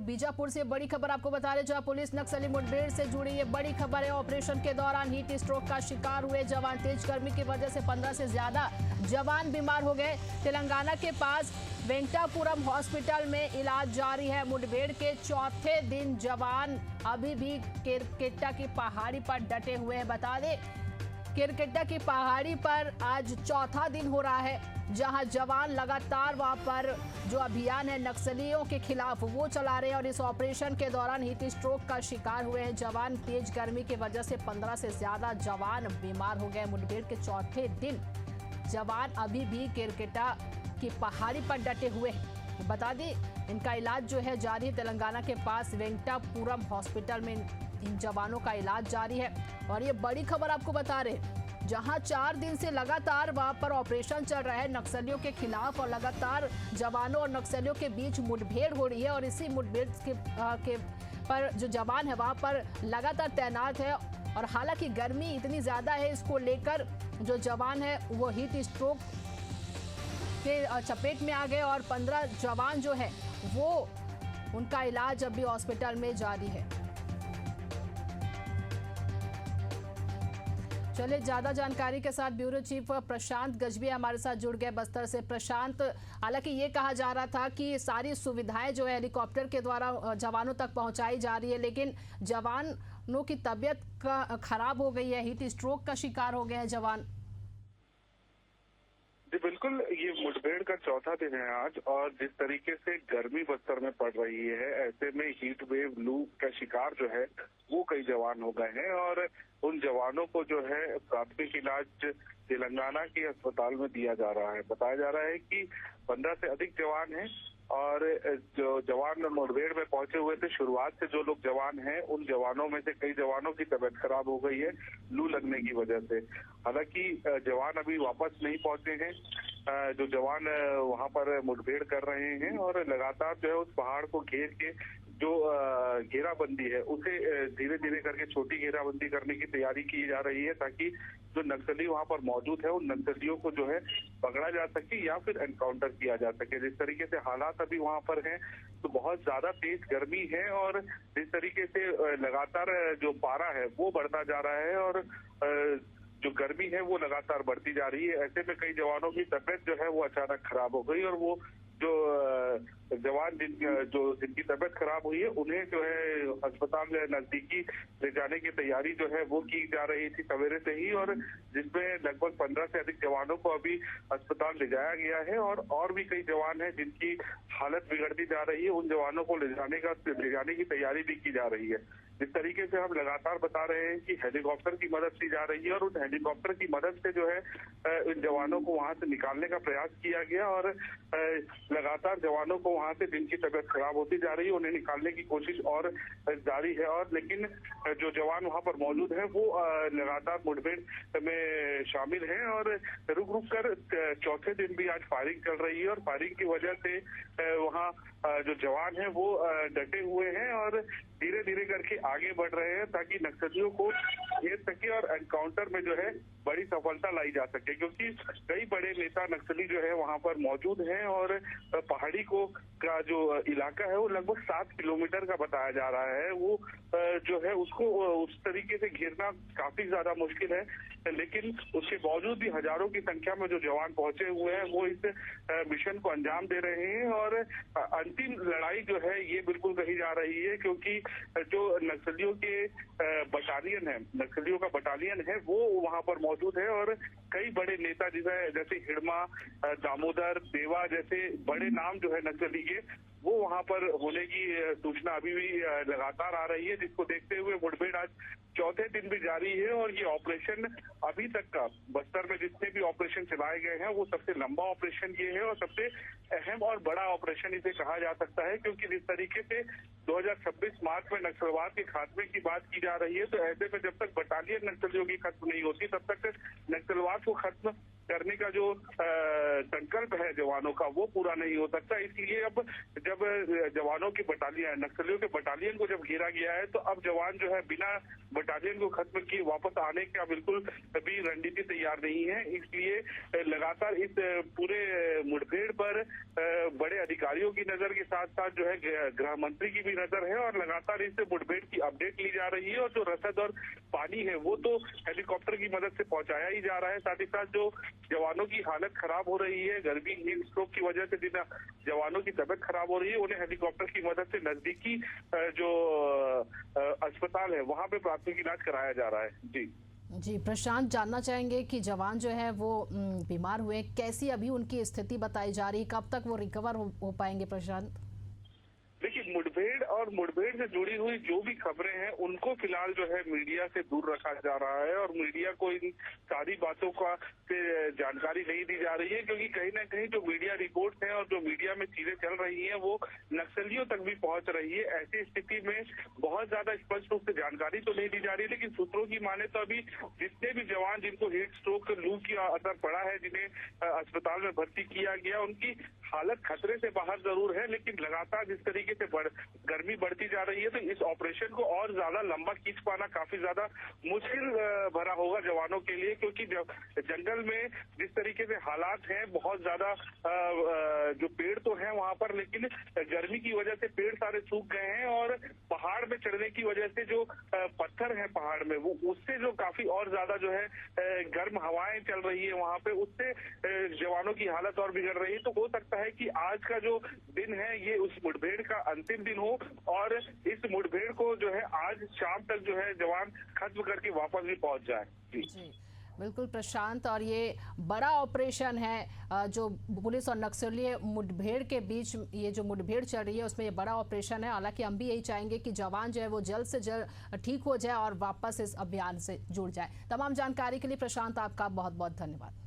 बीजापुर से बड़ी खबर आपको बता रहे, जहां पुलिस नक्सली मुठभेड़ से जुड़ी ये बड़ी खबर है। ऑपरेशन के दौरान हीट स्ट्रोक का शिकार हुए जवान। तेज गर्मी की वजह से 15 से ज्यादा जवान बीमार हो गए। तेलंगाना के पास वेंकटापुरम हॉस्पिटल में इलाज जारी है। मुठभेड़ के चौथे दिन जवान अभी भी केरकेट्टा की पहाड़ी पर डटे हुए हैं। बता दें, केरकेट्टा की पहाड़ी पर आज चौथा दिन हो रहा है, जहां जवान लगातार वहां पर जो अभियान है नक्सलियों के खिलाफ वो चला रहे हैं। और इस ऑपरेशन के दौरान हीट स्ट्रोक का शिकार हुए हैं जवान। तेज गर्मी की वजह से 15 से ज्यादा जवान बीमार हो गए। मुठभेड़ के चौथे दिन जवान अभी भी केरकेट्टा की पहाड़ी पर डटे हुए हैं। बता दें, इनका इलाज जो है जारी। तेलंगाना के पास वेंकटापुरम हॉस्पिटल में इन जवानों का इलाज जारी है। और ये बड़ी खबर आपको बता रहे, जहां 4 दिन से लगातार वहां पर ऑपरेशन चल रहा है नक्सलियों के खिलाफ, और लगातार जवानों और नक्सलियों के बीच मुठभेड़ हो रही है। और इसी मुठभेड़ के पर जो जवान है वहां पर लगातार तैनात है। और हालांकि गर्मी इतनी ज्यादा है, इसको लेकर जो जवान है वो हीट स्ट्रोक के चपेट में आ गए। और 15 जवान जो है वो उनका इलाज अभी हॉस्पिटल में जारी है। चलिए, ज्यादा जानकारी के साथ ब्यूरो चीफ प्रशांत गजबी हमारे साथ जुड़ गए बस्तर से। प्रशांत, हालांकि ये कहा जा रहा था कि सारी सुविधाएं जो है हेलीकॉप्टर के द्वारा जवानों तक पहुंचाई जा रही है, लेकिन जवानों की तबीयत खराब हो गई है, हीट स्ट्रोक का शिकार हो गए हैं जवान। जी बिल्कुल, ये मुठभेड़ का चौथा दिन है आज, और जिस तरीके से गर्मी बस्तर में पड़ रही है, ऐसे में हीट वेव लू का शिकार जो है वो कई जवान हो गए हैं। और उन जवानों को जो है प्राथमिक इलाज तेलंगाना के अस्पताल में दिया जा रहा है। बताया जा रहा है कि 15 से अधिक जवान हैं, और जो जवान मुठभेड़ में पहुंचे हुए थे, शुरुआत से जो लोग जवान हैं उन जवानों में से कई जवानों की तबीयत खराब हो गई है लू लगने की वजह से। हालांकि जवान अभी वापस नहीं पहुंचे हैं। जो जवान वहां पर मुठभेड़ कर रहे हैं, और लगातार जो है उस पहाड़ को घेर के जो घेराबंदी है उसे धीरे धीरे करके छोटी घेराबंदी करने की तैयारी की जा रही है, ताकि जो नक्सली वहां पर मौजूद है उन नक्सलियों को जो है पकड़ा जा सके या फिर एनकाउंटर किया जा सके। जिस तरीके से हालात अभी वहां पर हैं, तो बहुत ज्यादा तेज गर्मी है, और जिस तरीके से लगातार जो पारा है वो बढ़ता जा रहा है, और जो गर्मी है वो लगातार बढ़ती जा रही है। ऐसे में कई जवानों की तबीयत जो है वो अचानक खराब हो गई, और वो जो जवान जिनकी तबीयत खराब हुई है उन्हें जो है अस्पताल नजदीकी ले जाने की तैयारी जो है वो की जा रही थी सवेरे से ही, और जिसमें लगभग 15 से अधिक जवानों को अभी अस्पताल ले जाया गया है। और भी कई जवान हैं जिनकी हालत बिगड़ती जा रही है, उन जवानों को ले जाने की तैयारी भी की जा रही है। जिस तरीके से हम लगातार बता रहे हैं कि हेलीकॉप्टर की मदद ली जा रही है, और उन हेलीकॉप्टर की मदद से जो है इन जवानों को वहां से निकालने का प्रयास किया गया, और लगातार जवानों को वहां से जिनकी तबीयत खराब होती जा रही है उन्हें निकालने की कोशिश और जारी है। और लेकिन जो जवान वहां पर मौजूद है वो लगातार मुठभेड़ में शामिल हैं, और रुक रुक कर चौथे दिन भी आज फायरिंग चल रही है, और फायरिंग की वजह से वहाँ जो जवान है वो डटे हुए हैं और धीरे धीरे करके आगे बढ़ रहे हैं, ताकि नक्सलियों को घेर सके और एनकाउंटर में जो है बड़ी सफलता लाई जा सके। क्योंकि कई बड़े नेता नक्सली जो है वहां पर मौजूद हैं, और पहाड़ी का जो इलाका है वो लगभग 7 किलोमीटर का बताया जा रहा है। वो जो है उसको उस तरीके से घेरना काफी ज्यादा मुश्किल है, लेकिन उसके बावजूद भी हजारों की संख्या में जो जवान पहुंचे हुए हैं वो इस मिशन को अंजाम दे रहे हैं। और अंतिम लड़ाई जो है ये बिल्कुल कही जा रही है, क्योंकि जो नक्सलियों के बटालियन है, नक्सलियों का बटालियन है वो वहां पर मौजूद है, और कई बड़े नेता जैसे हिड़मा, दामोदर, देवा जैसे बड़े नाम जो है नक्सली के वो वहां पर होने की सूचना अभी भी लगातार आ रही है, जिसको देखते हुए मुठभेड़ आज चौथे दिन भी जारी है। और ये ऑपरेशन अभी तक का बस्तर में जितने भी ऑपरेशन चलाए गए हैं वो सबसे लंबा ऑपरेशन ये है, और सबसे अहम और बड़ा ऑपरेशन इसे कहा जा सकता है, क्योंकि जिस तरीके से 2026 मार्च में नक्सलवाद के खात्मे की बात की जा रही है, तो ऐसे में जब तक बटालियन नक्सलियों की खत्म नहीं होती तब तक नक्सलवाद को खत्म करने का जो संकल्प है जवानों का वो पूरा नहीं हो सकता। इसलिए अब जब जवानों की बटालियन, नक्सलियों के बटालियन को जब घेरा गया है तो अब जवान जो है बिना बटालियन को खत्म किए वापस आने का बिल्कुल भी रणनीति तैयार नहीं है। इसलिए लगातार इस पूरे मुठभेड़ पर बड़े अधिकारियों की नजर के साथ साथ जो है गृह मंत्री की भी नजर है और लगातार इस मुठभेड़ की अपडेट ली जा रही है। और जो रसद और पानी है वो तो हेलीकॉप्टर की मदद से पहुंचाया ही जा रहा है। साथ ही साथ जो जवानों की हालत खराब हो रही है, गर्मी हीट स्ट्रोक की वजह से जिन जवानों की तबीयत खराब हो रही है, उन्हें हेलीकॉप्टर की मदद से नजदीकी जो अस्पताल है वहां पे प्राथमिक इलाज कराया जा रहा है। जी प्रशांत, जानना चाहेंगे कि जवान जो है वो बीमार हुए, कैसी अभी उनकी स्थिति बताई जा रही, कब तक वो रिकवर हो पाएंगे प्रशांत? देखिए, मुठभेड़ और मुठभेड़ से जुड़ी हुई जो भी खबरें हैं उनको फिलहाल जो है मीडिया से दूर रखा जा रहा है और मीडिया को इन सारी बातों का से जानकारी नहीं दी जा रही है, क्योंकि कहीं ना कहीं जो मीडिया रिपोर्ट हैं और जो मीडिया में चीजें चल रही हैं वो नक्सलियों तक भी पहुंच रही है। ऐसी स्थिति में बहुत ज्यादा स्पष्ट रूप से जानकारी तो नहीं दी जा रही है, लेकिन सूत्रों की माने तो अभी जितने भी जवान जिनको हीट स्ट्रोक, लू की असर पड़ा है, जिन्हें अस्पताल में भर्ती किया गया, उनकी हालत खतरे से बाहर जरूर है। लेकिन लगातार जिस तरीके से गर्मी बढ़ती जा रही है तो इस ऑपरेशन को और ज्यादा लंबा खींच पाना काफी ज्यादा मुश्किल भरा होगा जवानों के लिए, क्योंकि जंगल में जिस तरीके से हालात हैं, बहुत ज्यादा जो पेड़ तो हैं वहां पर, लेकिन गर्मी की वजह से पेड़ सारे सूख गए हैं और पहाड़ में चढ़ने की वजह से जो पत्थर है पहाड़ में, वो उससे जो काफी और ज्यादा जो है गर्म हवाएं चल रही है वहां पे, उससे जवानों की हालत और बिगड़ रही है। तो हो सकता है कि आज का जो दिन है ये उस मुठभेड़ का अंतिम दिन हो और इस मुठभेड़ को जो है आज शाम तक जो है जवान खत्म करके वापस भी पहुंच जाए। जी बिल्कुल प्रशांत, और ये बड़ा ऑपरेशन है जो पुलिस और नक्सली मुठभेड़ के बीच ये जो मुठभेड़ चल रही है उसमें ये बड़ा ऑपरेशन है। हालांकि हम भी यही चाहेंगे कि जवान जो है वो जल्द से जल्द ठीक हो जाए और वापस इस अभियान से जुड़ जाए। तमाम जानकारी के लिए प्रशांत आपका बहुत बहुत धन्यवाद।